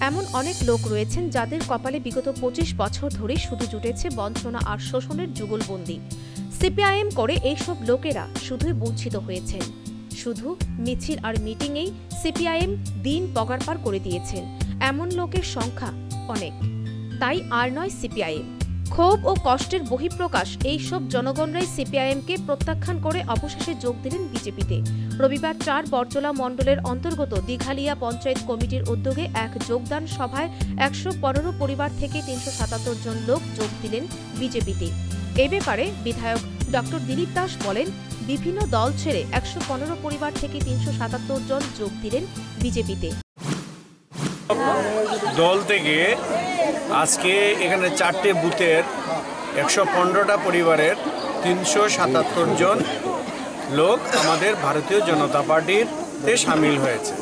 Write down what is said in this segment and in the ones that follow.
এমন অনেক লোক রয়েছেন যাদের কপালে বিগত ২৫ বছর ধরে শুধু জুটেছে বঞ্চনা আর শোষণের যুগলবন্দি। সিপিআইএম করে এইসব লোকেরা শুধুই বঞ্চিত হয়েছেন। শুধু মিছিল আর মিটিংয়েই সিপিআইএম দিন পগারপার করে দিয়েছেন এমন লোকের সংখ্যা অনেক। তাই আর নয় সিপিআইএম। ক্ষোভ ও কষ্টের বহিঃপ্রকাশ এইসব জনগণরাই সিপিআইএমকে প্রত্যাখ্যান করে অবশেষে যোগ দিলেন বিজেপিতে। রবিবার ৪ বরজলা মণ্ডলের অন্তর্গত দিঘালিয়া পঞ্চায়েত কমিটির উদ্যোগে এক যোগদান সভায় ১১৫ পরিবার থেকে ৩৭৭ জন লোক যোগ দিলেন বিজেপিতে। এ ব্যাপারে বিধায়ক ডক্টর দিলীপ দাস বলেন, বিভিন্ন দল ছেড়ে ১১৫ পরিবার থেকে ৩৭৭ জন যোগ দিলেন বিজেপিতে। দল থেকে আজকে এখানে ৪টে বুথের ১১৫টা পরিবারের ৩৭৭ জন লোক আমাদের ভারতীয় জনতা পার্টিতে সামিল হয়েছে।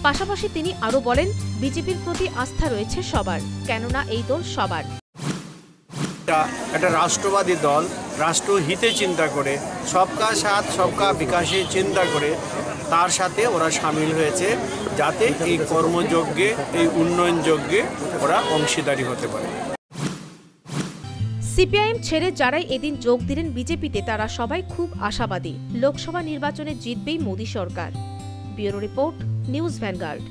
পাশাপাশি তিনি আরও বলেন, বিজেপির প্রতি আস্থা রয়েছে সবার, কেননা এই দল সবার। একটা রাষ্ট্রবাদী দল, রাষ্ট্রহিতে চিন্তা করে, সবকা সাথ সবকা বিকাশে চিন্তা করে তার সাথে ওরা সামিল হয়েছে, যাতে এই কর্মযজ্ঞে, এই উন্নয়ন যজ্ঞে ওরা অংশীদারি হতে পারে। সিপিআইএম ছেড়ে যারাই এদিন যোগ দিলেন বিজেপিতে তারা সবাই খুব আশাবাদী লোকসভা নির্বাচনে জিতবেই মোদী সরকার। Bureau report, News vanguard.